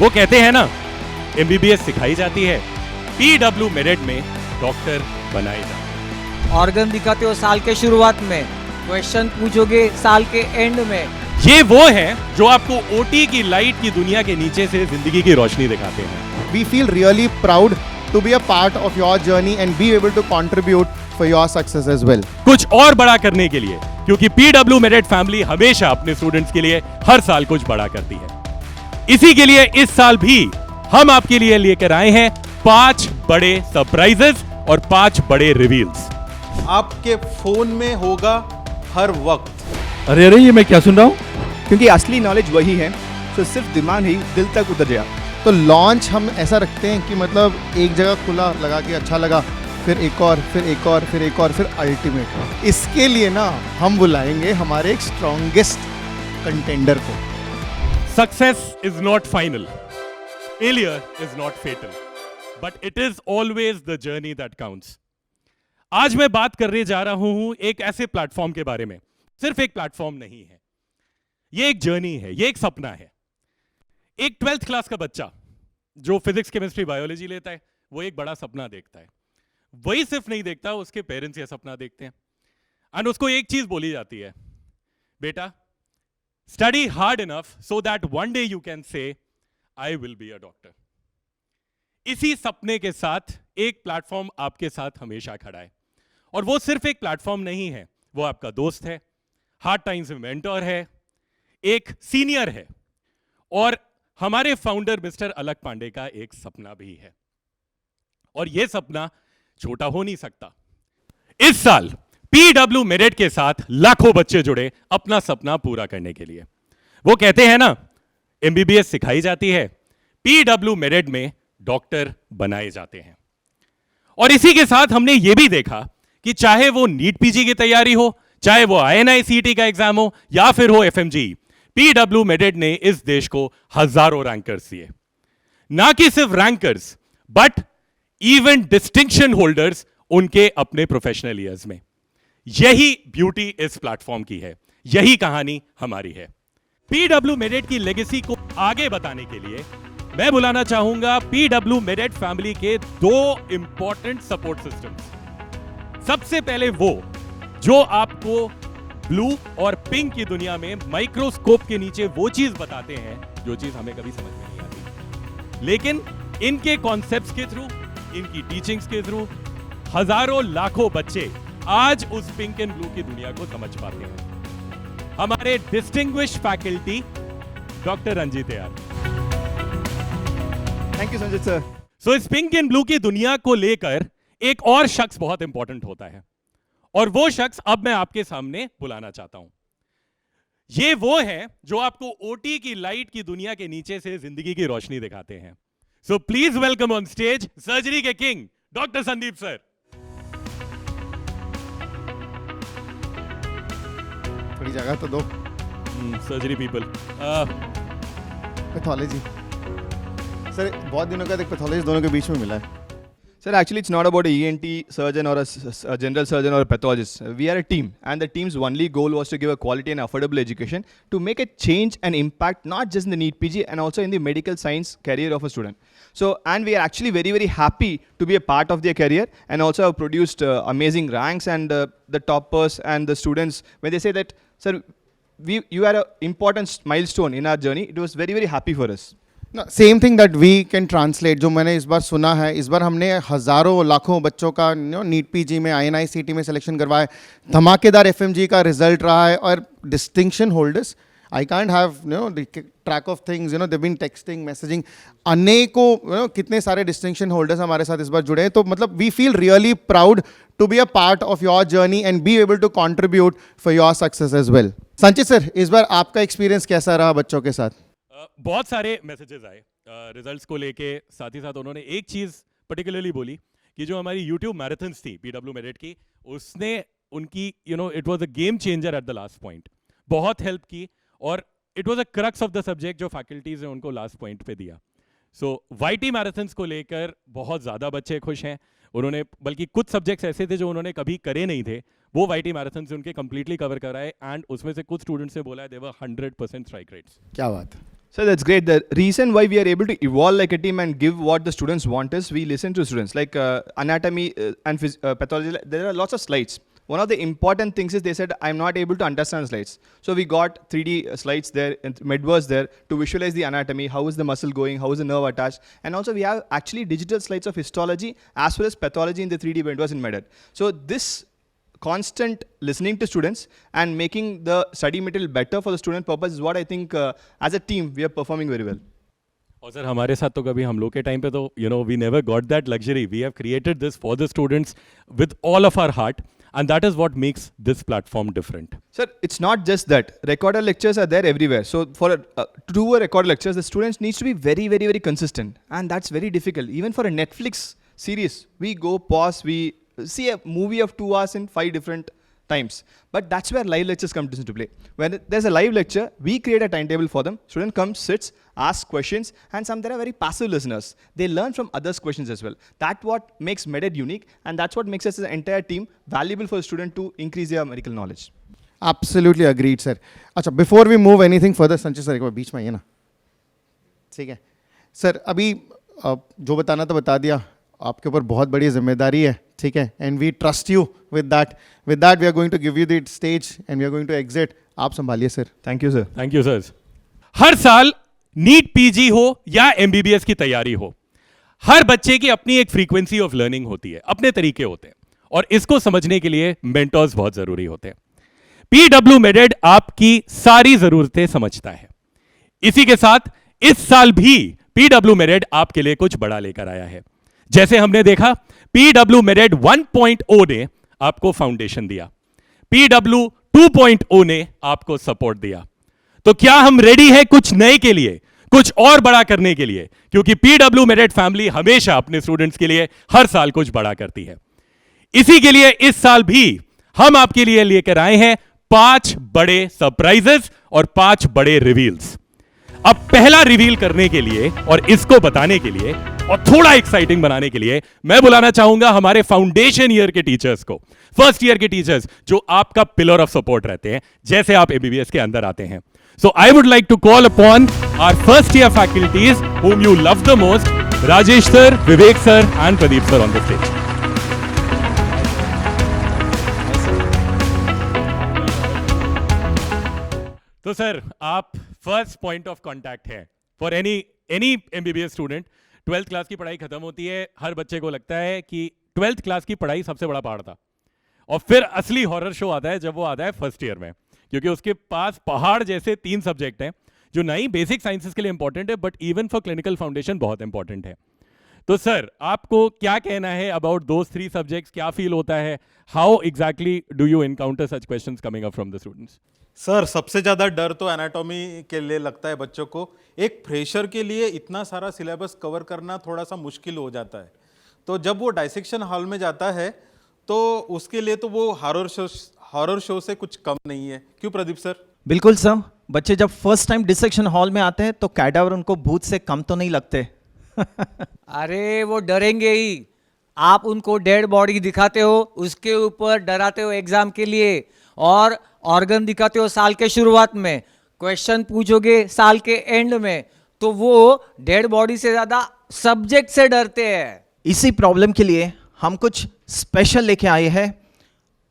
वो कहते हैं ना, एमबीबीएस सिखाई जाती है, पीडब्ल्यू मेरिट में डॉक्टर बनाए जाते हैं। ऑर्गन दिखाते हो साल के शुरुआत में, क्वेश्चन पूछोगे साल के एंड में। ये वो है जो आपको ओटी की लाइट की दुनिया के नीचे से जिंदगी की रोशनी दिखाते हैं। We feel really proud to be a part of your journey and be able to contribute for your success as well. कुछ और बड़ा करने के लिए, क्योंकि पीडब्ल्यू मेरिट फैमिली हमेशा अपने स्टूडेंट्स के लिए हर साल कुछ बड़ा करती है। इसी के लिए इस साल भी हम आपके लिए लेकर आए हैं 5 बड़े सरप्राइजेस और 5 बड़े रिवील्स। आपके फोन में होगा हर वक्त। अरे ये मैं क्या सुन रहा हूँ? क्योंकि असली नॉलेज वही है जो सिर्फ दिमाग ही दिल तक उतर जाए। तो लॉन्च हम ऐसा रखते हैं कि मतलब एक जगह खुला लगा के अच्छा लगा, फिर एक और, फिर एक और, फिर एक और, फिर अल्टीमेट। इसके लिए ना हम बुलाएंगे हमारे एक स्ट्रॉन्गेस्ट कंटेंडर को। Success is not final, failure is not fatal, but it is always the journey that counts. आज मैं बात करने जा रहा हूं एक ऐसे प्लेटफॉर्म के बारे में। सिर्फ एक प्लेटफॉर्म नहीं है, ये एक जर्नी है, ये एक सपना है। एक 12th क्लास का बच्चा जो फिजिक्स, केमिस्ट्री, बायोलॉजी लेता है, वो एक बड़ा सपना देखता है। वही सिर्फ नहीं देखता, उसके पेरेंट्स ये सपना देखते हैं एंड उसको एक चीज बोली जाती है, बेटा study hard enough so that one day you can say I will be a doctor. इसी सपने के साथ एक प्लेटफॉर्म आपके साथ हमेशा खड़ा है, और वो सिर्फ एक प्लेटफॉर्म नहीं है, वो आपका दोस्त है, हार्ड टाइम्स में मेंटर है, एक सीनियर है, और हमारे फाउंडर मिस्टर अलक पांडे का एक सपना भी है। और यह सपना छोटा हो नहीं सकता। इस साल पीडब्ल्यू मेरिट के साथ लाखों बच्चे जुड़े अपना सपना पूरा करने के लिए। वो कहते हैं ना, एमबीबीएस सिखाई जाती है, पीडब्ल्यू मेरिट में डॉक्टर बनाए जाते हैं। और इसी के साथ हमने यह भी देखा कि चाहे वो नीट पीजी की तैयारी हो, चाहे वो INI-CET का एग्जाम हो, या फिर हो FMG, पीडब्ल्यू मेरिट ने इस देश को हजारों रैंकर्स दिए। ना कि सिर्फ rankers, but even distinction holders उनके अपने प्रोफेशनल ईयर्स में। यही ब्यूटी इस प्लेटफॉर्म की है, यही कहानी हमारी है। पीडब्ल्यू मेरिट की लेगेसी को आगे बताने के लिए मैं बुलाना चाहूंगा पीडब्ल्यू मेरिट फैमिली के 2 इंपॉर्टेंट सपोर्ट सिस्टम्स। सबसे पहले वो जो आपको ब्लू और पिंक की दुनिया में माइक्रोस्कोप के नीचे वो चीज बताते हैं जो चीज हमें कभी समझ में नहीं आती, लेकिन इनके कॉन्सेप्ट्स के थ्रू, इनकी टीचिंग्स के थ्रू हजारों लाखों बच्चे आज उस पिंक एंड ब्लू की दुनिया को समझ पाते हैं। हमारे डिस्टिंग्विश फैकल्टी डॉक्टर रंजीत यार। Thank you Sanjay sir. So इस पिंक एंड ब्लू की दुनिया को लेकर एक और शख्स बहुत इंपॉर्टेंट होता है, और वो शख्स अब मैं आपके सामने बुलाना चाहता हूं। ये वो है जो आपको ओटी की लाइट की दुनिया के नीचे से जिंदगी की रोशनी दिखाते हैं। So please welcome on stage surgery के किंग डॉक्टर संदीप सर। थोड़ी जगह तो दो। Surgery people. पैथोलॉजी सर, बहुत दिनों का एक पैथोलॉजी दोनों के बीच में मिला है। Sir, actually, it's not about a ENT surgeon or a general surgeon or a pathologist. We are a team, and the team's only goal was to give a quality and affordable education to make a change and impact not just in the NEET PG and also in the medical science career of a student. So, and we are actually very, very happy to be a part of their career, and also have produced amazing ranks, and the toppers and the students, when they say that, sir, you are an important milestone in our journey, it was very, very happy for us. Same thing that we can translate, जो मैंने इस बार सुना है, इस बार हमने हज़ारों लाखों बच्चों का नीट पीजी में INI-CET में सिलेक्शन करवाया, धमाकेदार FMG का रिजल्ट रहा है, और distinction holders, I can't have track of things, they been texting, messaging, अनेकों कितने सारे डिस्टिंक्शन होल्डर्स हमारे साथ इस बार जुड़े हैं। तो मतलब we feel really proud to be a part of your journey and be able to contribute for your success as well. Sanchit sir, इस बार आपका एक्सपीरियंस कैसा रहा बच्चों के साथ? बहुत सारे मैसेजेस आए रिजल्ट्स को लेके। साथ ही साथ उन्होंने एक चीज़ पर्टिकुलरली बोली कि जो हमारी यूट्यूब मैराथन्स थी पीडब्ल्यू मेरिट की, उसने उनकी it was a game changer at the last point, बहुत हेल्प की, और it was a crux of the subject जो फैकल्टीज ने उनको लास्ट पॉइंट पे दिया। सो वाईटी मैराथन्स को लेकर बहुत ज़्यादा बच्चे खुश हैं। उन्होंने बल्कि कुछ सब्जेक्ट्स ऐसे थे जो उन्होंने कभी करे नहीं थे, वो वाईटी मैराथन से उनके कंप्लीटली कवर कराए, एंड उसमें से कुछ स्टूडेंट्स ने बोला है दे वर 100% स्ट्राइक रेट्स। क्या बात है। So that's great. The reason why we are able to evolve like a team and give what the students want is we listen to students. Like anatomy and pathology, there are lots of slides. One of the important things is they said, I'm not able to understand slides. So we got 3D slides there and Medverse there to visualize the anatomy, how is the muscle going, how is the nerve attached. And also we have actually digital slides of histology as well as pathology in the 3D Medverse in Meded. So this constant listening to students and making the study material better for the student purpose is what I think as a team we are performing very well. और sir हमारे साथ तो कभी हम लोग के time पे तो we never got that luxury. We have created this for the students with all of our heart, and that is what makes this platform different. Sir, it's not just that. Recorded lectures are there everywhere. So to do a recorded lectures, the students needs to be very, very, very consistent. And that's very difficult. Even for a Netflix series, we go pause, we see a movie of 2 hours in 5 different times. But that's where live lectures come into play. When there's a live lecture, we create a timetable for them. Student comes, sits, asks questions, and some there are very passive listeners. They learn from others' questions as well. That's what makes Meded unique, and that's what makes us as an entire team valuable for the student to increase their medical knowledge. Absolutely agreed, sir. अच्छा, before we move anything further, Sanjay sir एक बार बीच में आइए ना. ठीक है sir, अभी जो बताना था बता दिया. आपके ऊपर बहुत बड़ी जिम्मेदारी है, ठीक है, and we trust you with that we are going to give you the stage and we are going to exit. आप संभालिए sir. Thank you, sir. Thank you sir. हर साल नीट पीजी हो या एमबीबीएस की तैयारी हो, हर बच्चे की अपनी एक फ्रीक्वेंसी ऑफ लर्निंग होती है, अपने तरीके होते हैं, और इसको समझने के लिए मेंटर्स बहुत जरूरी होते हैं. पीडब्ल्यू मेडेड आपकी सारी जरूरतें समझता है. इसी के साथ इस साल भी पीडब्ल्यू मेडेड आपके लिए कुछ बड़ा लेकर आया है. जैसे हमने देखा, पीडब्ल्यू मेडेड 1.0 ने आपको फाउंडेशन दिया, पीडब्ल्यू 2.0 ने आपको सपोर्ट दिया. तो क्या हम रेडी है कुछ नए के लिए, कुछ और बड़ा करने के लिए? क्योंकि पीडब्ल्यू मेडेड फैमिली हमेशा अपने स्टूडेंट्स के लिए हर साल कुछ बड़ा करती है. इसी के लिए इस साल भी हम आपके लिए लेकर आए हैं 5 बड़े सरप्राइजेस और 5 बड़े रिवील्स. अब पहला रिवील करने के लिए और इसको बताने के लिए और थोड़ा एक्साइटिंग बनाने के लिए मैं बुलाना चाहूंगा हमारे फाउंडेशन ईयर के टीचर्स को, फर्स्ट ईयर के टीचर्स जो आपका पिलर ऑफ सपोर्ट रहते हैं जैसे आप एमबीबीएस के अंदर आते हैं. So I would like to call upon our first year faculties whom you love the most, Rajesh sir, Vivek sir and Pradeep sir on the stage. तो सर, आप फर्स्ट पॉइंट ऑफ कांटेक्ट है for any MBBS student. 12th class की पढ़ाई खत्म होती है, हर बच्चे को लगता है कि 12th क्लास की पढ़ाई सबसे बड़ा पहाड़ था, और फिर असली हॉरर शो आता है जब वो आता है फर्स्ट ईयर में, क्योंकि उसके पास पहाड़ जैसे 3 सब्जेक्ट हैं जो नहीं बेसिक साइंसेस के लिए इंपॉर्टेंट है but even for clinical foundation बहुत इंपॉर्टेंट है. तो सर, आपको क्या कहना है अबाउट दोस 3 सब्जेक्ट्स? क्या फील होता है? How exactly do you encounter such questions coming up from the students? Sir, सबसे ज़्यादा डर तो एनाटॉमी के लिए लगता है बच्चों को. एक फ्रेशर के लिए इतना सारा सिलेबस कवर करना थोड़ा सा मुश्किल हो जाता है. तो जब वो डाइसेक्शन हॉल में जाता है तो उसके लिए तो वो हॉरर शो से कुछ कम नहीं है. क्यों प्रदीप सर? बिल्कुल सर. बच्चे जब फर्स्ट टाइम डिसेक्शन हॉल में आते हैं तो कैडावर उनको भूत से कम तो नहीं लगते. अरे वो डरेंगे ही. आप उनको डेड बॉडी दिखाते हो, उसके ऊपर डराते हो एग्जाम के लिए, और ऑर्गन दिखाते हो साल के शुरुआत में, क्वेश्चन पूछोगे साल के एंड में, तो वो डेड बॉडी से ज्यादा सब्जेक्ट से डरते हैं. इसी प्रॉब्लम के लिए हम कुछ स्पेशल लेके आए हैं.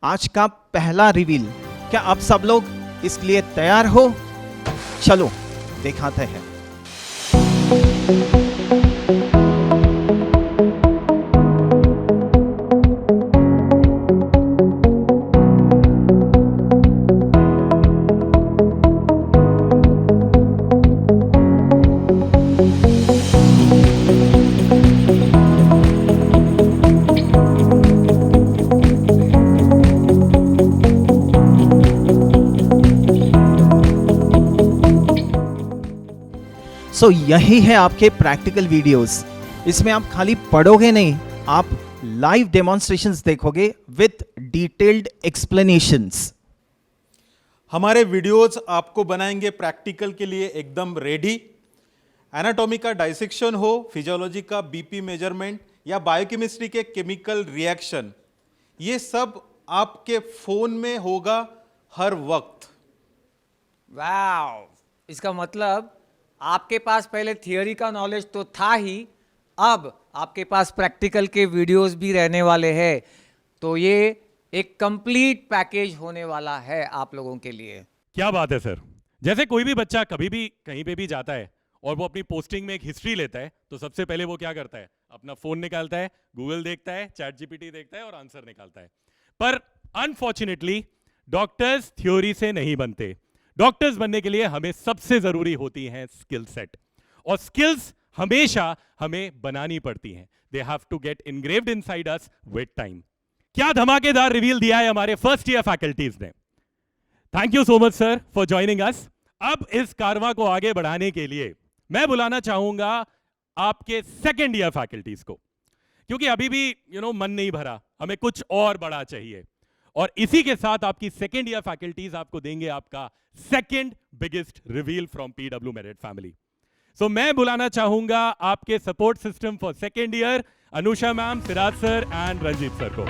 आज का पहला रिवील. क्या आप सब लोग इसके लिए तैयार हो? चलो दिखाते हैं. सो यही है आपके प्रैक्टिकल वीडियोस. इसमें आप खाली पढ़ोगे नहीं, आप लाइव डेमोन्स्ट्रेशंस देखोगे विद डिटेल्ड एक्सप्लेनेशंस. हमारे वीडियोस आपको बनाएंगे प्रैक्टिकल के लिए एकदम रेडी. एनाटॉमी का डाइसेक्शन हो, फिजियोलॉजी का बीपी मेजरमेंट या बायोकेमिस्ट्री के केमिकल रिएक्शन, ये सब आपके फोन में होगा हर वक्त. वाव. इसका मतलब आपके पास पहले थियोरी का नॉलेज तो था ही, अब आपके पास प्रैक्टिकल के वीडियोस भी रहने वाले हैं, तो ये एक कंप्लीट पैकेज होने वाला है आप लोगों के लिए। क्या बात है सर। जैसे कोई भी बच्चा कभी भी कहीं पे भी जाता है और वो अपनी पोस्टिंग में एक हिस्ट्री लेता है, तो सबसे पहले वो क्या करता है, अपना फोन निकालता है, गूगल देखता है, चैट जीपीटी देखता है और आंसर निकालता है। पर अनफॉर्चुनेटली डॉक्टर्स थ्योरी से नहीं बनते। डॉक्टर्स बनने के लिए हमें सबसे जरूरी होती है स्किल सेट, और स्किल्स हमेशा हमें बनानी पड़ती हैं। They have to get ingrained inside us with time. क्या धमाकेदार रिवील दिया है हमारे फर्स्ट ईयर फैकल्टीज ने। Thank you so much sir for joining us. अब इस कारवां को आगे बढ़ाने के लिए मैं बुलाना चाहूंगा आपके सेकेंड ईयर फैकल्टीज को, क्योंकि अभी भी मन नहीं भरा, हमें कुछ और बड़ा चाहिए। और इसी के साथ आपकी सेकेंड ईयर फैकल्टीज आपको देंगे आपका second biggest reveal from PW merit family. So मैं बुलाना चाहूंगा आपके support system for second year, Anusha ma'am, Siraj sir and Ranjit sir को।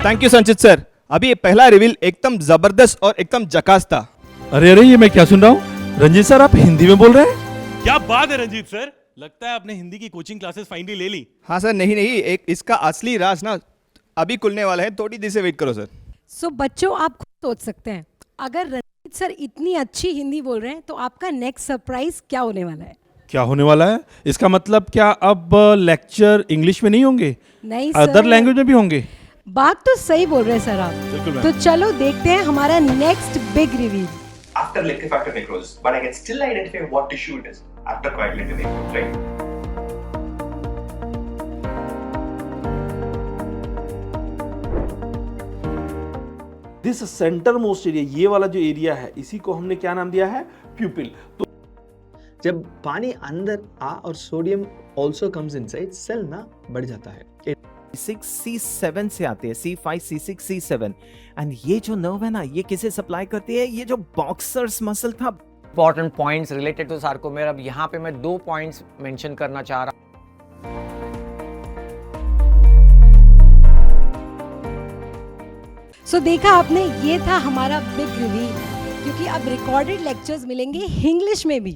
Thank you Sanchit sir. अभी ये पहला रिवील एकदम जबरदस्त और एकदम जकास था। अरे अरे, ये मैं क्या सुन रहा हूँ? रंजीत सर, आप हिंदी में बोल रहे हैं? क्या बात है रंजीत सर, लगता है आपने हिंदी की कोचिंग क्लासेस फाइनली ले ली। हाँ सर, नहीं नहीं, एक इसका असली राज ना अभी खुलने वाला है, थोड़ी देर से वेट करो सर। सो बच्चों, आप खुद सोच सकते हैं, अगर रंजीत सर इतनी अच्छी हिंदी बोल रहे हैं तो आपका नेक्स्ट सरप्राइज क्या होने वाला है? क्या होने वाला है? इसका मतलब क्या अब लेक्चर इंग्लिश में नहीं होंगे, नहीं अदर सर, लैंग्वेज में भी होंगे? बात तो सही बोल रहे हैं सर आप। बिल्कुल मैम। तो चलो देखते हैं हमारा next big reveal. After lective factor necrosis, but I can still identify what tissue it is after coagulative necrosis, right? This centre most area, ये वाला जो एरिया है, इसी को हमने क्या नाम दिया है? प्यूपिल। तो जब पानी अंदर आ और sodium also comes inside, cell ना बढ़ जाता है। C6, C7 से आते हैं, C5, C6, C7, एंड ये जो नर्व है ना, ये किसे सप्लाई करती है? ये जो बॉक्सर्स मसल था। Important points related to sarcomere. अब यहाँ पे मैं 2 पॉइंट्स मेंशन करना चाह रहा हूँ। सो देखा आपने, ये था हमारा बिग रिवील, क्योंकि अब रिकॉर्डेड लेक्चर्स मिलेंगे इंग्लिश में भी।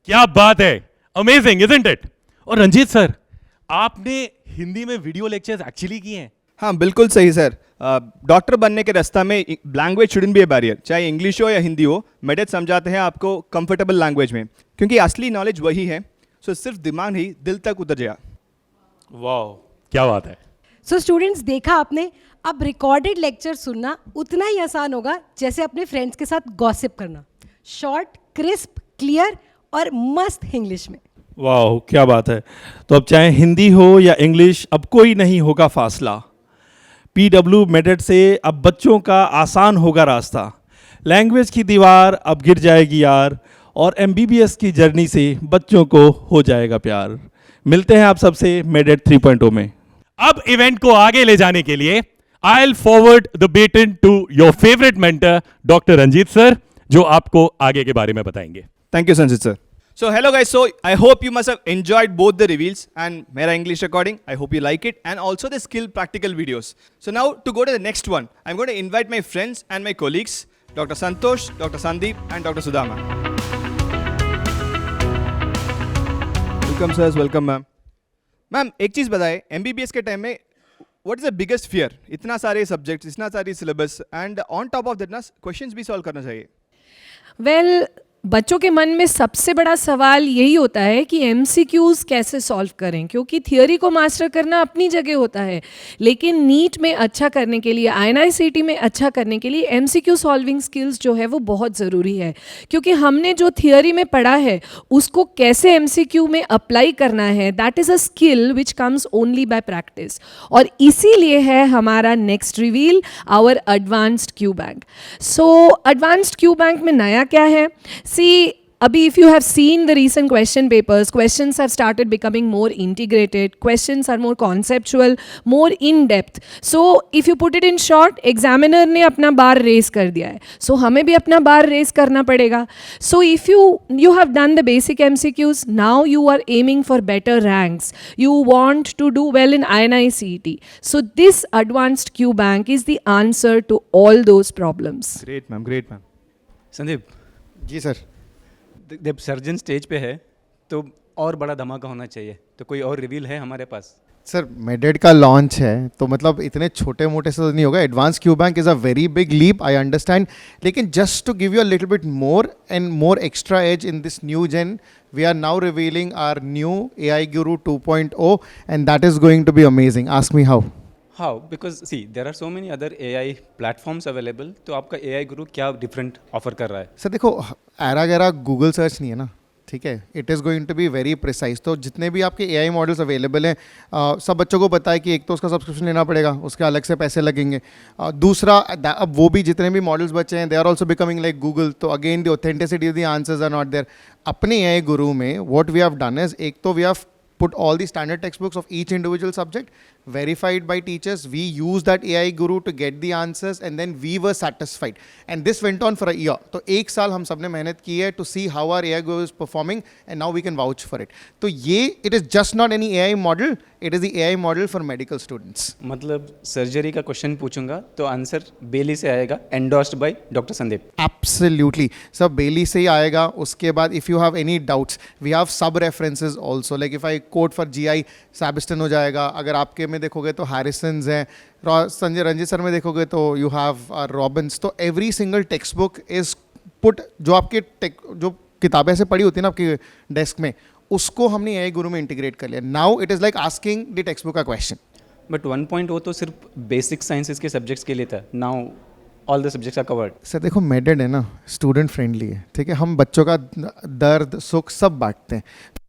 क्या बात है, अमेजिंग इजंट इट। और रंजीत सर, आपने हिंदी में वीडियो लेक्चर्स एक्चुअली किए हैं? हाँ बिल्कुल सही सर। डॉक्टर बनने के रास्ता में language shouldn't be A barrier, चाहे इंग्लिश हो या हिंदी हो। मेडिट समझाते हैं आपको कंफर्टेबल लैंग्वेज में, क्योंकि असली नॉलेज वही है। सो सिर्फ दिमाग ही दिल तक उतर जाए। वाह, क्या बात है। सो स्टूडेंट्स, देखा आपने, अब रिकॉर्डेड लेक्चर सुनना उतना ही आसान होगा जैसे अपने फ्रेंड्स के साथ गॉसिप करना। शॉर्ट, क्रिस्प, क्लियर और मस्त इंग्लिश में। वाह, क्या बात है। तो अब चाहे हिंदी हो या इंग्लिश, अब कोई नहीं होगा फासला। पीडब्ल्यू मेरिट से अब बच्चों का आसान होगा रास्ता। लैंग्वेज की दीवार अब गिर जाएगी यार, और एमबीबीएस की जर्नी से बच्चों को हो जाएगा प्यार। मिलते हैं आप सबसे मेरिट 3.0 में। अब इवेंट को आगे ले जाने के लिए I'll forward the baton to your favorite mentor, Dr. Ranjit sir, जो आपको आगे के बारे में बताएंगे। Thank you संचित sir. So hello guys, so I hope you must have enjoyed both the reveals and Mera English recording. I hope you like it, and also the skill practical videos. So now to go to the next one, I'm going to invite my friends and my colleagues, Dr. Santosh, Dr. Sandeep and Dr. Sudhama. Welcome sirs, welcome ma'am. Ma'am, एक चीज़ बताएं, MBBS के time में what is the biggest fear? इतना सारे subjects, इतना सारी syllabus, and on top of that ना questions भी सॉल्व करना चाहिए। वेल, बच्चों के मन में सबसे बड़ा सवाल यही होता है कि MCQs कैसे सॉल्व करें, क्योंकि थियोरी को मास्टर करना अपनी जगह होता है, लेकिन नीट में अच्छा करने के लिए, INI-CET में अच्छा करने के लिए MCQ सॉल्विंग स्किल्स जो है वो बहुत ज़रूरी है। क्योंकि हमने जो थियोरी में पढ़ा है उसको कैसे MCQ में अप्लाई करना है, that is a skill which comes only by practice. और इसीलिए है हमारा next reveal our advanced Q bank. So advanced Q bank में नया क्या है? See, Abhi, if you have seen the recent question papers, questions have started becoming more integrated, questions are more conceptual, more in-depth. So, if you put it in short, examiner ने अपना बार race कर दिया है, so हमें भी अपना बार race करना पड़ेगा. So, if you have done the basic MCQs, now you are aiming for better ranks. You want to do well in INI-CET. So, this advanced Q bank is the answer to all those problems. Great ma'am, great ma'am. Sandeep, ji sir. जब surgeon stage पे है तो और बड़ा धमाका होना चाहिए, तो कोई और रिवील है हमारे पास? सर मेडेड का लॉन्च है तो मतलब इतने छोटे मोटे से तो नहीं होगा. Advance Q bank is a very big leap, I understand, लेकिन just to give you a little bit more and more extra edge in this new gen, we are now revealing our new AI Guru 2.0 and that is going to be amazing. Ask me how. How? Because see, there are so many other AI platforms available. तो आपका AI गुरु क्या different offer कर रहा है? Sir देखो, era गैरा Google search नहीं है ना, ठीक है. It is going to be very precise. तो जितने भी आपके AI मॉडल्स अवेलेबल हैं, सब बच्चों को पता है कि एक तो उसका सब्सक्रिप्शन लेना पड़ेगा, उसके अलग से पैसे लगेंगे. दूसरा, अब वो भी जितने भी मॉडल्स बचे हैं, they are also becoming like Google. तो again the authenticity of the answers are not there. अपने AI गुरु में what we have done is, एक तो we have put all the standard textbooks of each individual subject, verified by teachers. We used that AI Guru to get the answers and then we were satisfied. And this went on for a year. तो एक साल हम सब ने मेहनत की है to see how our AI Guru is performing and now we can vouch for it. तो ये it is just not any AI model, it is the AI model for medical students. मतलब सर्जरी का question पूछूंगा तो answer बेली से आएगा, endorsed by doctor Sandeep. Absolutely. सब बेली से ही आएगा. उसके बाद if you have any doubts, we have sub references also. Like if I quote for GI, Sabiston हो जाएगा. अगर आपके में देखोगे तो हैरिसन्स हैं. संजय रंजीत सर में देखोगे तो यू हैव रॉबिन्स. तो every single text book is put, जो आपके जो किताबें से पढ़ी होती है ना आपकी डेस्क में, उसको हमने AI गुरु में इंटीग्रेट कर लिया. Now it is like asking the text book का क्वेश्चन. बट 1.0 तो सिर्फ बेसिक साइंसेज के सब्जेक्ट्स के लिए था. Now all the subjects are covered. Sir देखो, मेडेड है ना, स्टूडेंट फ्रेंडली है, ठीक है. हम बच्चों का दर्द सुख सब बांटते हैं.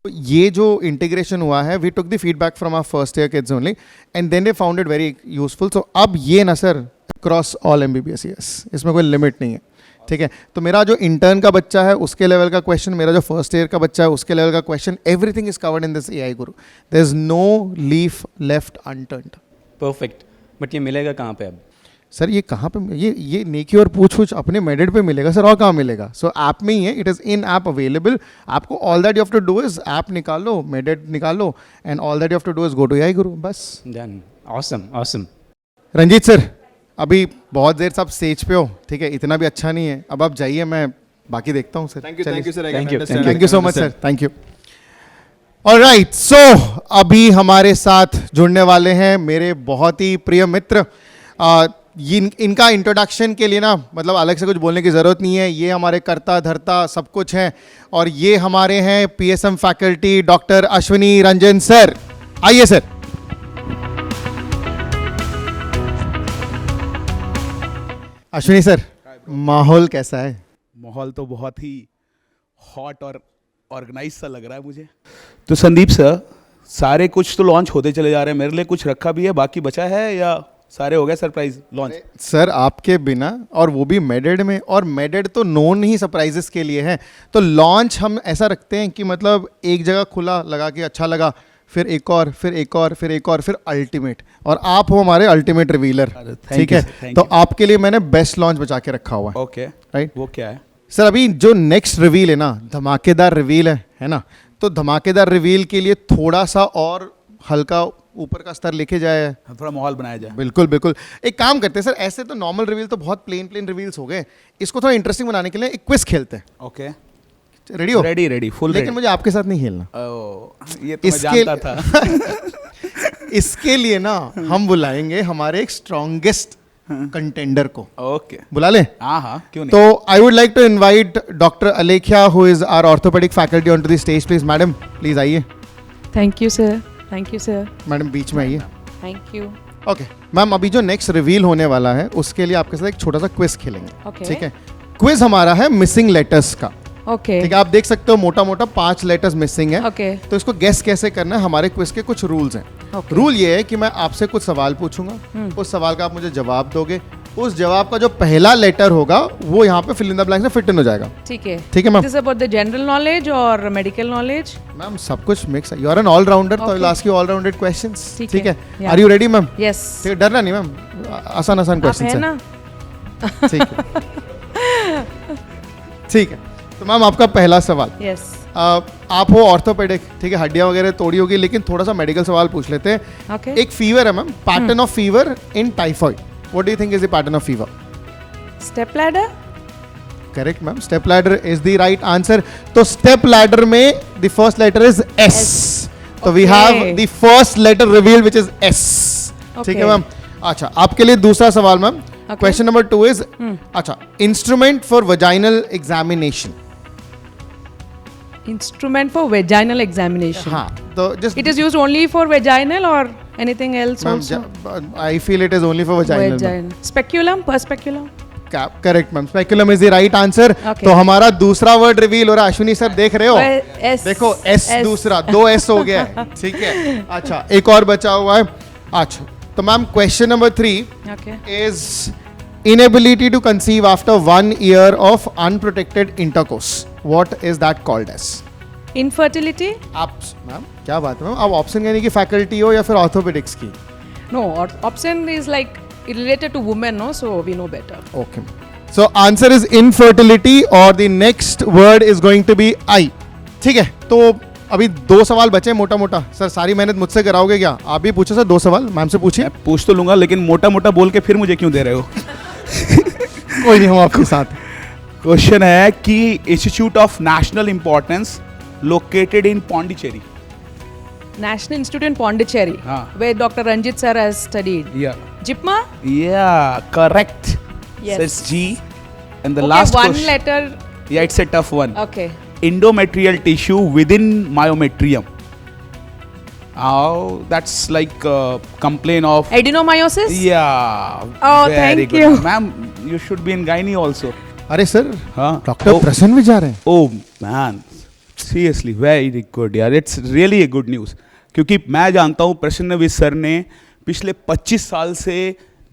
तो ये जो इंटीग्रेशन हुआ है, we took the feedback from our first year kids only and then they found it very useful. So अब ये ना sir across all MBBS years, इसमें कोई लिमिट नहीं है, ठीक है. तो मेरा जो इंटर्न का बच्चा है उसके लेवल का क्वेश्चन, मेरा जो फर्स्ट ईयर का बच्चा है उसके लेवल का question, everything is covered in this AI Guru. There is no leaf left unturned. Perfect. But ये मिलेगा कहाँ पे अब? सर ये कहाँ पे, ये नेकी और पूछ अपने मेडेड पे मिलेगा सर, और कहाँ मिलेगा? सो ऐप में ही है, it is in app available. आपको all that you have to do is app निकालो, मेडेड निकालो and all that you have to do is go to AI Guru, बस. Done. Awesome awesome. Ranjit sir, अभी बहुत देर से आप स्टेज पे हो, ठीक है, इतना भी अच्छा नहीं है. अब आप जाइए, मैं बाकी देखता हूँ sir. Thank you sir. Thank you so much sir. Thank you. Alright, so अभी हमारे साथ जुड़ने वाले हैं मेरे बहुत ही प्रिय मित्र. इनका इंट्रोडक्शन के लिए ना मतलब अलग से कुछ बोलने की ज़रूरत नहीं है. ये हमारे कर्ता धर्ता सब कुछ हैं और ये हमारे हैं PSM faculty doctor Ashwini Ranjan sir. आइए सर. अश्विनी सर, माहौल कैसा है? माहौल तो बहुत ही हॉट और ऑर्गेनाइज सा लग रहा है मुझे. तो संदीप सर, सारे कुछ तो लॉन्च होते चले जा रहे हैं, मेरे लिए कुछ रखा भी है, बाकी बचा है या सारे हो गए सरप्राइज लॉन्च? सर आपके बिना, और वो भी मेडेड में, और मेडेड तो नोन ही सरप्राइजेस के लिए है. तो लॉन्च हम ऐसा रखते हैं कि मतलब एक जगह खुला लगा के अच्छा लगा, फिर एक और, फिर एक और, फिर एक और, फिर अल्टीमेट. और आप हो हमारे अल्टीमेट रिवीलर, ठीक है. तो आपके लिए मैंने बेस्ट लॉन्च बचा के रखा हुआ है. Okay, right. वो क्या है सर? अभी जो नेक्स्ट रिवील है ना, धमाकेदार रिवील है ना. तो धमाकेदार रिवील के लिए थोड़ा सा और हल्का ऊपर का स्तर लेके जाए, थोड़ा माहौल बनाया जाए. बिल्कुल बिल्कुल. एक काम करते हैं सर, ऐसे तो नॉर्मल रिवील तो बहुत प्लेन रिवील्स हो गए, इसको थोड़ा इंटरेस्टिंग बनाने के लिए एक क्विज खेलते हैं. ओके, रेडी हो? Ready full. लेकिन मुझे आपके साथ नहीं खेलना. ये तो मैं जानता था. इसके लिए ना हम बुलाएंगे हमारे एक स्ट्रॉन्गेस्ट कंटेंडर को. ओके, बुला ले. हाँ, क्यों नहीं. तो I would like to invite doctor Alekhya, who is our orthopaedic faculty, on to the stage please. Madam please आइए. Thank you sir. Thank you sir. Madam बीच में आइए. Thank you. ओके मैम, अभी जो नेक्स्ट रिवील होने वाला है उसके लिए आपके साथ एक छोटा सा क्विज खेलेंगे. Okay. ठीक है. क्विज हमारा है मिसिंग लेटर्स का. ओके. ठीक है, आप देख सकते हो मोटा मोटा 5 लेटर्स मिसिंग है. ओके. तो इसको गेस कैसे करना है, हमारे क्विज के कुछ रूल्स हैं. रूल ये है कि मैं आपसे कुछ सवाल पूछूंगा, उस सवाल का आप मुझे जवाब दोगे. उस जवाब का जो पहला लेटर होगा वो यहाँ पे फिल इन द ब्लैंक से फिट इन हो जाएगा. ठीक है. ठीक है ma'am. This about the general knowledge और मेडिकल नॉलेज? मैम सब कुछ मिक्स है. You are an all rounder, तो I will ask you all rounded questions. ठीक है. Yeah. Are you ready ma'am? Yes. ठीक है, डरना नहीं मैम, आसान क्वेश्चंस है ना. ठीक है. ठीक है. तो मैम आपका पहला सवाल. यस. आप हो ऑर्थोपेडिक, ठीक है, हड्डियां वगैरह तोड़ी होगी, लेकिन थोड़ा सा मेडिकल सवाल पूछ लेते हैं. Okay. एक फीवर है ma'am, pattern of fever in typhoid. What do you think is the pattern of fever? Step ladder? Correct ma'am, step ladder is the right answer. तो स्टेप लैडर में the first letter is S. तो we have the first letter reveal which is S. ठीक है ma'am. अच्छा, आपके लिए दूसरा सवाल मैम. क्वेश्चन नंबर 2 इज, अच्छा, instrument for vaginal examination. Instrument for vaginal examination. हाँ, तो just It is used only for vaginal or anything else also? I feel it is only for vaginal. Vaginal. Speculum, per speculum. Correct ma'am, speculum is the right answer. Okay. तो हमारा दूसरा word reveal हो रहा है. Ashwini sir देख रहे हो? S. देखो एस, दूसरा 2 एस हो गया है. ठीक है. अच्छा, एक और बचा हुआ है. अच्छा, तो ma'am question number 3 Okay. is inability to conceive after 1 year of unprotected intercourse. What is that called as? Infertility? आप मैम, क्या बात है मैम, आप ऑप्शन कहने की फैकल्टी हो या फिर ऑर्थोपेडिक्स की? No, option is like related to women, no? So we know better. Okay. So answer is infertility or the next word is going to be I. ठीक है. तो अभी 2 सवाल बचे मोटा मोटा. सर सारी मेहनत मुझसे कराओगे क्या? आप भी पूछो सर 2 सवाल. मैम से पूछिए. पूछ तो लूंगा, लेकिन मोटा मोटा बोल के फिर मुझे क्यों दे रहे हो? कोई नहीं, हम आपके साथ. क्वेश्चन है कि institute of national importance located in Pondicherry. National Institute in Pondicherry, where Dr. Ranjit sir has studied. Yeah. JIPMA? Yeah, correct. Yes. Says G. And the Okay, last one question. letter. Yeah, it's a tough one. Okay. Endometrial tissue within myometrium. Oh, that's like complaint of Adenomyosis? Yeah. Oh, very thank good. you. Ma'am, you should be in gynae also. अरे sir, हाँ. Doctor प्रसन्न भी जा रहे हैं. Oh man, seriously, very good यार. It's really a good news. क्योंकि मैं जानता हूँ प्रसन्नवीर सर ने पिछले 25 साल से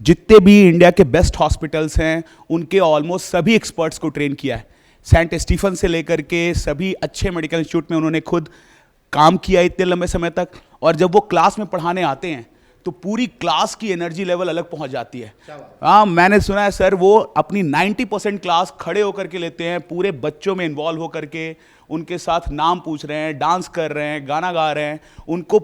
जितने भी इंडिया के बेस्ट हॉस्पिटल्स हैं उनके ऑलमोस्ट सभी एक्सपर्ट्स को ट्रेन किया है. सेंट स्टीफन से लेकर के सभी अच्छे मेडिकल इंस्टीट्यूट में उन्होंने खुद काम किया इतने लंबे समय तक. और जब वो क्लास में पढ़ाने आते हैं तो पूरी क्लास की एनर्जी लेवल अलग पहुंच जाती है. हाँ, मैंने सुना है सर वो अपनी 90% क्लास खड़े होकर के लेते हैं, पूरे बच्चों में इन्वॉल्व होकर के उनके साथ नाम पूछ रहे हैं, डांस कर रहे हैं, गाना गा रहे हैं, उनको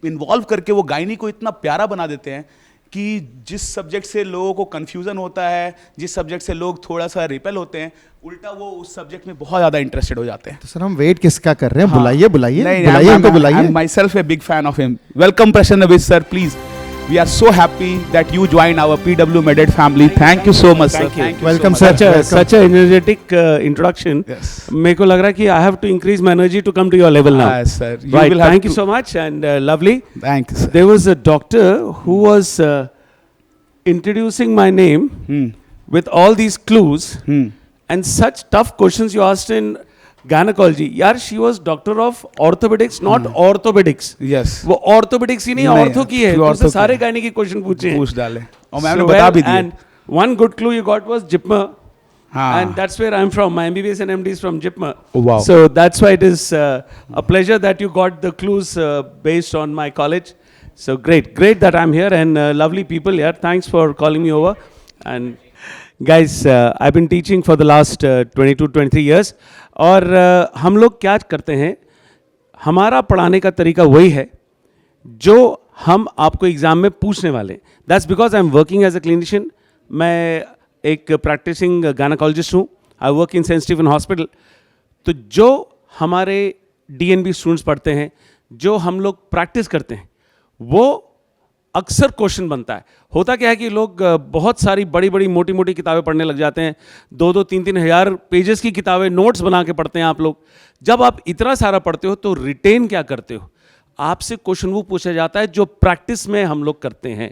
इन्वॉल्व करके वो गायनी को इतना प्यारा बना देते हैं कि जिस सब्जेक्ट से लोगों को कन्फ्यूज़न होता है, जिस सब्जेक्ट से लोग थोड़ा सा रिपेल होते हैं, उल्टा वो उस सब्जेक्ट में बहुत ज़्यादा इंटरेस्टेड हो जाते हैं. तो सर हम वेट किसका कर रहे हैं? बुलाइए बुलाइए नहीं, बुलाइए उनको बुलाइए. I'm myself a big fan of him. Welcome Prashannavis sir, please. We are so happy that you joined our PW Meded family. Thank you so much, sir. Thank you. Welcome, so sir. much. Such a energetic introduction. Yes. मेरे को लग रहा है कि I have to increase my energy to come to your level now. Yes, sir. You Right. will have Thank you to- so much and lovely. Thank you, sir. There was a doctor who was introducing my name with all these clues and such tough questions you asked in gynecology. यार, she was doctor of orthopedics, not orthopedics. Yes. वो orthopedics ही नहीं, नहीं, ortho की है. pure उसने ortho सारे की। Gynae के क्वेश्चन पूछे हैं. पूछ डाले और मैंने So बता well, भी दिए. and one good clue you got was JIPMA. हाँ. And that's where I'm from. My MBBS and MD is from JIPMA. Oh, wow. So that's why it is a pleasure that you got the clues based on my college. So great that I'm here and lovely people here. Thanks for calling me over. And guys, I've been teaching for the last 22-23 years. और हम लोग क्या करते हैं, हमारा पढ़ाने का तरीका वही है जो हम आपको एग्ज़ाम में पूछने वाले हैं. That's because I am working as a clinician. मैं एक प्रैक्टिसिंग गायनेकोलॉजिस्ट हूँ. I work in Saint Stephen hospital. तो जो हमारे DNB स्टूडेंट्स पढ़ते हैं, जो हम लोग प्रैक्टिस करते हैं, वो अक्सर क्वेश्चन बनता है. होता क्या है कि लोग बहुत सारी बड़ी बड़ी मोटी मोटी किताबें पढ़ने लग जाते हैं. 2-2, 3-3 हज़ार पेजेस की किताबें नोट्स बना के पढ़ते हैं आप लोग. जब आप इतना सारा पढ़ते हो तो रिटेन क्या करते हो? आपसे क्वेश्चन वो पूछा जाता है जो प्रैक्टिस में हम लोग करते हैं.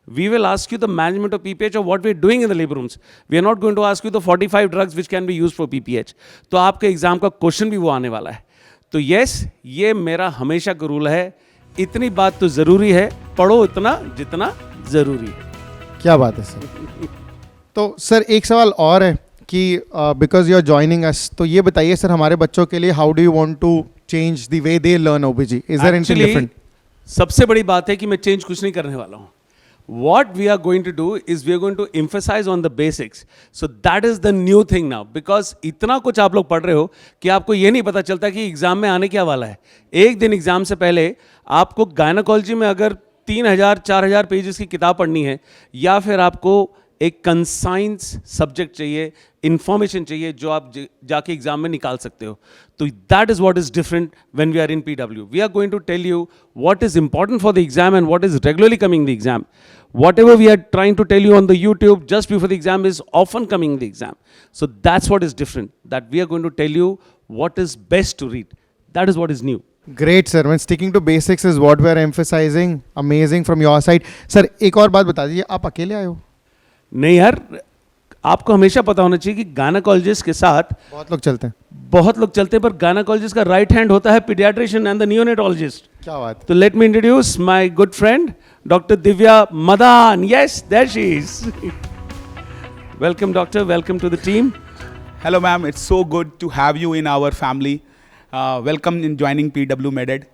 We will ask you the management of PPH of what we are doing in the labor rooms. We are not going to ask you the 45 drugs which can be used for PPH. तो आपके exam का question भी वो आने वाला है. तो yes, ये मेरा हमेशा का रूल है. इतनी बात तो ज़रूरी है, पढ़ो इतना जितना ज़रूरी है. क्या बात है सर. तो सर एक सवाल और है कि because you are joining us, तो ये बताइए सर हमारे बच्चों के लिए how do you want to change the way they learn OBG? Is there anything different? सबसे बड़ी बात है कि मैं चेंज कुछ नहीं करने वाला हूँ. What we are going to do is we are going to emphasize on the basics. So that is the new thing now. Because इतना कुछ आप लोग पढ़ रहे हो कि आपको ये नहीं पता चलता कि एग्जाम में आने क्या वाला है. एक दिन एग्जाम से पहले आपको गायनेकोलॉजी में अगर 3000-4000 पेजेस की किताब पढ़नी है, या फिर आपको एक कंसाइंस सब्जेक्ट चाहिए, इंफॉर्मेशन चाहिए जो आप जाके एग्जाम में निकाल सकते हो. तो that is what is different when we are in PW. We are going to tell you what is important for the exam and what is regularly coming the exam. Whatever we are trying to tell you on the YouTube just before the exam is often coming in the exam. So that's what is different, that we are going to tell you what is best to read. That is what is new. Great sir, when sticking to basics is what we are emphasizing. Amazing from your side. Sir, एक और बात बता दीजिए, आप अकेले आए हो? नहीं यार, आपको हमेशा पता होना चाहिए कि गायनेकोलॉजिस्ट के साथ बहुत लोग चलते हैं. बहुत लोग चलते हैं, पर गायनेकोलॉजिस्ट का राइट हैंड होता है पीडियाट्रिशियन एंड द नियोनेटोलॉजिस्ट. क्या बात. तो let me introduce my good friend Dr. Divya Madan. Yes, there she is. Welcome, doctor. Welcome to the team. Hello, ma'am. It's so good to have you in our family. Welcome in joining PW Med-Ed.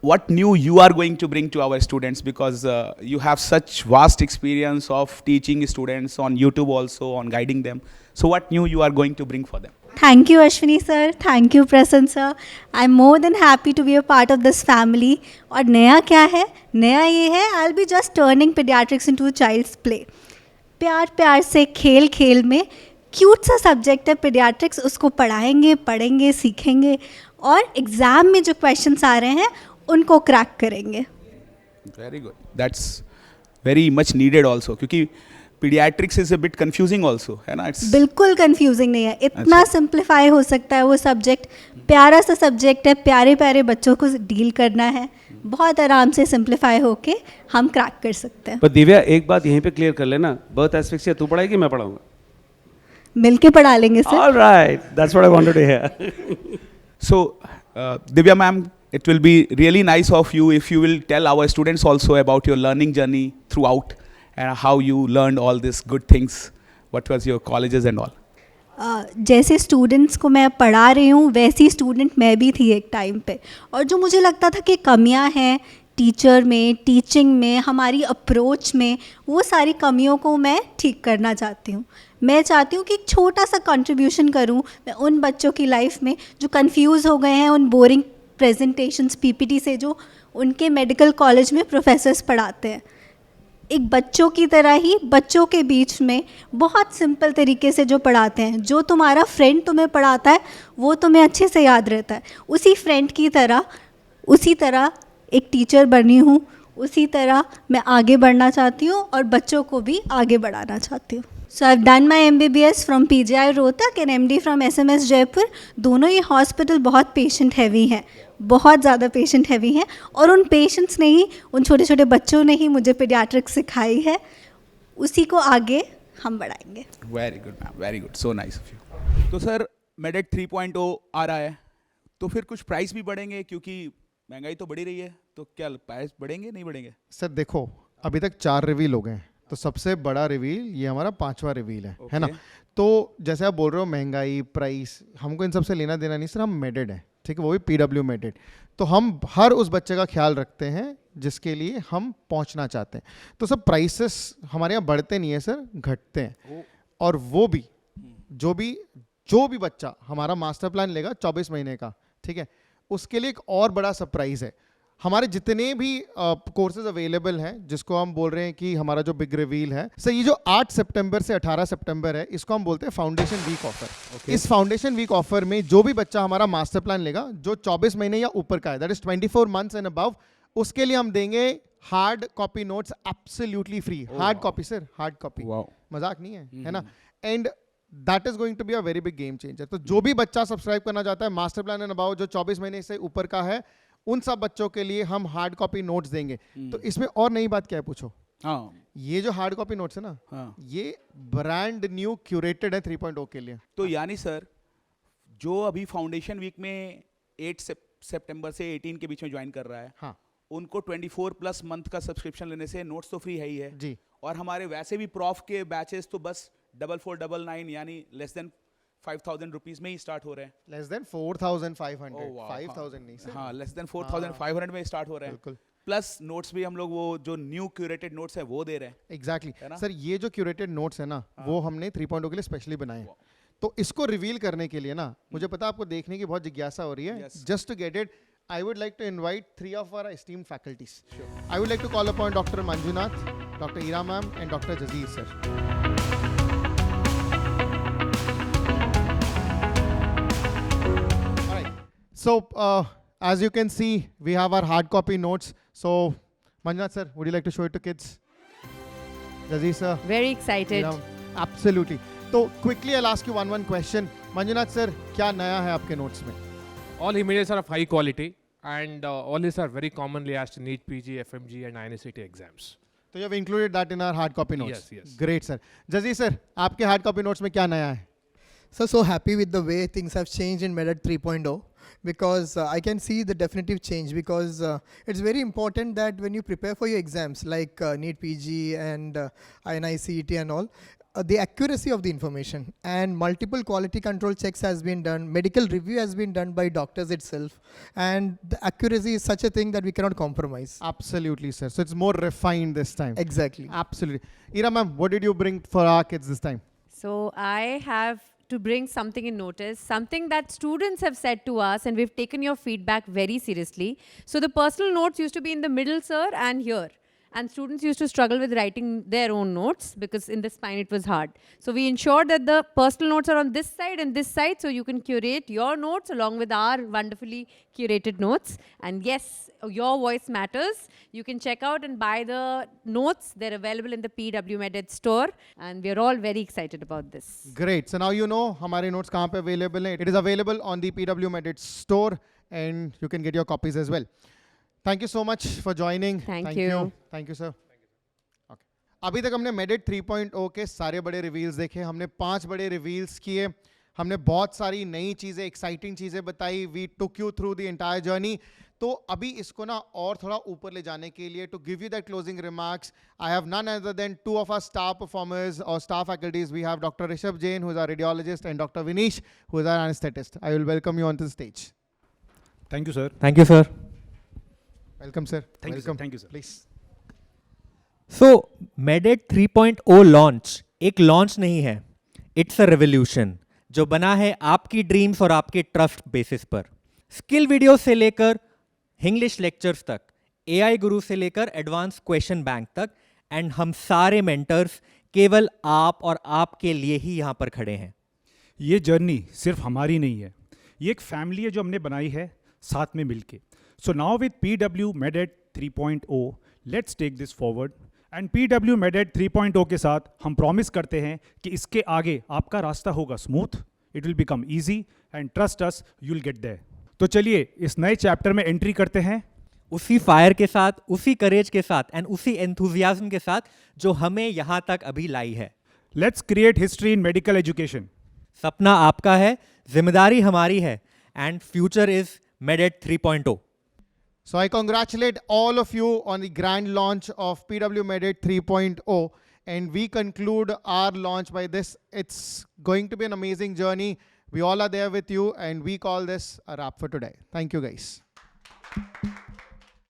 What new you are going to bring to our students, because you have such vast experience of teaching students on YouTube also, on guiding them. So what new you are going to bring for them? Thank you, Ashwini sir. Thank you, Prasann sir. I'm more than happy to be a part of this family. और नया क्या है? नया ये है, I'll be just turning pediatrics into a child's play. प्यार प्यार से, खेल खेल में, क्यूट सा सब्जेक्ट है pediatrics, उसको पढ़ेंगे, सीखेंगे, और एग्ज़ाम में जो क्वेश्चंस आ रहे हैं उनको क्रैक करेंगे. Very good. That's very much needed also, क्योंकि paediatrics is a bit confusing also, है ना? इट्स बिल्कुल कंफ्यूजिंग नहीं है, इतना सिंप्लीफाई हो सकता है वो सब्जेक्ट. प्यारा सा सब्जेक्ट है, प्यारे प्यारे बच्चों को डील करना है, बहुत आराम से सिंप्लीफाई होके हम क्रैक कर सकते हैं. पर दिव्या, एक बात यहीं पे क्लियर कर लेना, बर्थ एस्फिक्सिया तू पढ़ाएगी मैं पढ़ाऊंगा? मिलके पढ़ा लेंगे sir. Alright, that's what I wanted to hear. So Divya ma'am, it will be really nice of you if you will tell our students also about your learning journey throughout, and how you learned all these good things. What was your colleges and all? जैसे students को मैं पढ़ा रही हूँ, वैसी student मैं भी थी एक टाइम पे, और जो मुझे लगता था कि कमियाँ हैं टीचर में, टीचिंग में, हमारी अप्रोच में, वो सारी कमियों को मैं ठीक करना चाहती हूँ. मैं चाहती हूँ कि एक छोटा सा कंट्रीब्यूशन करूँ मैं उन बच्चों की लाइफ में जो कंफ्यूज हो गए हैं उन बोरिंग प्रेजेंटेशंस PPT से जो उनके मेडिकल कॉलेज में प्रोफेसर्स पढ़ाते हैं. एक बच्चों की तरह ही बच्चों के बीच में बहुत सिंपल तरीके से जो पढ़ाते हैं, जो तुम्हारा फ्रेंड तुम्हें पढ़ाता है वो तुम्हें अच्छे से याद रहता है, उसी फ्रेंड की तरह, उसी तरह एक टीचर बनी हूँ, उसी तरह मैं आगे बढ़ना चाहती हूँ और बच्चों को भी आगे बढ़ाना चाहती हूँ. So I have done my MBBS from PGI Rohtak and MD from SMS Jaipur. दोनों ही हॉस्पिटल बहुत पेशेंट हैवी हैं, बहुत ज़्यादा पेशेंट हैवी हैं, और उन पेशेंट्स ने ही, उन छोटे छोटे बच्चों ने ही मुझे पीडियाट्रिक्स सिखाई है, उसी को आगे हम बढ़ाएंगे. Very good ma'am, very good, so nice of you. तो सर, MED-ED 3.0 आ रहा है, तो फिर कुछ प्राइस भी बढ़ेंगे, क्योंकि महंगाई तो बढ़ी रही है, तो क्या प्राइस बढ़ेंगे, नहीं बढ़ेंगे? सर देखो, अभी तक 4 रिवील हो गए हैं, तो सबसे बड़ा रिवील ये हमारा 5वां रिवील है ना? तो जैसे आप बोल रहे हो महंगाई, प्राइस, हमको इन सबसे लेना देना नहीं सर. हम MED-ED है, ठीक है, वो भी PW MED-ED. तो हम हर उस बच्चे का ख्याल रखते हैं जिसके लिए हम पहुंचना चाहते हैं. तो सब प्राइसेस हमारे यहाँ बढ़ते नहीं है सर, घटते हैं. और वो भी जो भी बच्चा हमारा मास्टर प्लान लेगा 24 महीने का, ठीक है, उसके लिए एक और बड़ा सरप्राइज है. हमारे जितने भी कोर्सेज अवेलेबल हैं, जिसको हम बोल रहे हैं कि हमारा जो बिग रिवील है सर, ये जो 8 सितंबर से 18 सितंबर है, इसको हम बोलते हैं फाउंडेशन वीक ऑफर. इस फाउंडेशन वीक ऑफर में जो भी बच्चा हमारा मास्टर प्लान लेगा जो 24 महीने या ऊपर का है, that is 24 months and above, उसके लिए हम देंगे hard copy notes absolutely free. Hard copy sir, hard copy, मजाक नहीं है ना? And that is going to be a very big game changer. तो जो भी बच्चा सब्सक्राइब करना चाहता है मास्टर प्लान एंड अबव, जो 24 महीने से ऊपर का है, उन सब बच्चों के लिए हम हार्ड कॉपी नोट्स देंगे. तो इसमें और नई बात क्या है पूछो? ये जो हार्ड कॉपी नोट्स है ना, ये ब्रांड न्यू क्यूरेटेड है 3.0 के लिए. तो यानी सर, जो अभी फाउंडेशन वीक में 8 सितंबर से 18 के बीच में ज्वाइन कर रहा है, हाँ, उनको 24+ मंथ का सब्सक्रिप्शन लेने से नोट्स तो फ्री है ही है जी. और हमारे वैसे भी प्रॉफ के बैचेस तो बस 4499 यानी लेस देन 5,000 रुपीज में ही स्टार्ट हो रहे हैं. Less than 4,500. 5,000 नहीं सर, हाँ, लेस देन 4,500 में स्टार्ट हो रहे हैं. बिल्कुल. प्लस नोट्स भी हम लोग वो जो न्यू क्यूरेटेड नोट्स है वो दे रहे हैं. एग्जैक्टली सर, ये जो क्यूरेटेड नोट्स है ना, वो हमने 3.0 के लिए स्पेशली बनाए. तो इसको रिवील करने के लिए ना, मुझे पता है आपको देखने की बहुत जिज्ञासा हो रही है. Just to get it, I would like to invite 3 of our esteemed faculties. Sure. I would like to call upon Dr. Manjunath, Dr. Ira ma'am, and Dr. Jazeer sir. So, as you can see, we have our hard copy notes. So, Manjunath sir, would you like to show it to kids? Jazi sir? Very excited. Absolutely. So, quickly I'll ask you one question. Manjunath sir, क्या नया है आपके notes में? All images are of high quality and all these are very commonly asked in NEET PG, FMG and INCT exams. So you have included that in our hard copy notes? Yes, yes. Great sir. Jazi sir, आपके hard copy notes में क्या नया है? So happy with the way things have changed in MEDET 3.0 because I can see the definitive change because it's very important that when you prepare for your exams like NEET PG and INICET and all, the accuracy of the information and multiple quality control checks has been done, medical review has been done by doctors itself, and the accuracy is such a thing that we cannot compromise. Absolutely sir. So it's more refined this time. Exactly. Absolutely. Ira ma'am, what did you bring for our kids this time? So I have to bring something in notice, something that students have said to us, and we've taken your feedback very seriously. So the personal notes used to be in the middle, sir, and here. And students used to struggle with writing their own notes because in the spine it was hard. So we ensured that the personal notes are on this side and this side, so you can curate your notes along with our wonderfully curated notes. And yes, your voice matters. You can check out and buy the notes. They're available in the PW MEDET store, and we're all very excited about this. Great. So now you know हमारे notes कहाँ पे available हैं. It is available on the PW MEDET store, and you can get your copies as well. Thank you so much for joining. Thank you. Thank you, sir. Okay. अभी तक हमने MEDET 3.0 के सारे बड़े reveals देखे, हमने 5 बड़े रिवील्स किए, हमने बहुत सारी नई चीज़ें, एक्साइटिंग चीज़ें बताई. We took you through the entire journey. तो अभी इसको ना और थोड़ा ऊपर ले जाने के लिए, to give you that closing remarks, I have none other than 2 of our star performers or star faculties. We have Dr. Rishabh Jain, who is our radiologist, and Dr. Vinish, who is our anesthetist. I will welcome you onto the stage. Thank you, sir. Thank you, sir. Welcome, sir. Thank you, sir. Thank you, sir. Please. So, MEDET 3.0 launch एक launch नहीं है, it's a revolution जो बना है आपकी dreams और आपके trust basis पर. स्किल वीडियो से लेकर इंग्लिश लेक्चर्स तक, AI गुरु से लेकर एडवांस क्वेश्चन बैंक तक, एंड हम सारे मेंटर्स केवल आप और आपके लिए ही यहाँ पर खड़े हैं. ये जर्नी सिर्फ हमारी नहीं है, ये एक फैमिली है जो हमने बनाई है साथ में मिलके. So now with PW MEDET 3.0, let's take this forward. And PW MEDET 3.0 के साथ हम प्रॉमिस करते हैं कि इसके आगे आपका रास्ता होगा smooth, it will become easy, and trust us, you'll get there. तो चलिए इस नए चैप्टर में एंट्री करते हैं. उसी फायर के साथ, उसी करेज के साथ एंड उसी एंथुजियाज्म के साथ जो हमें यहाँ तक अभी लाई है. Let's create history in medical education. सपना आपका है, जिम्मेदारी हमारी है, and future is MEDET 3.0. So I congratulate all of you on the grand launch of PW MEDET 3.0, and we conclude our launch by this. It's going to be an amazing journey. We all are there with you, and we call this a wrap for today. Thank you, guys.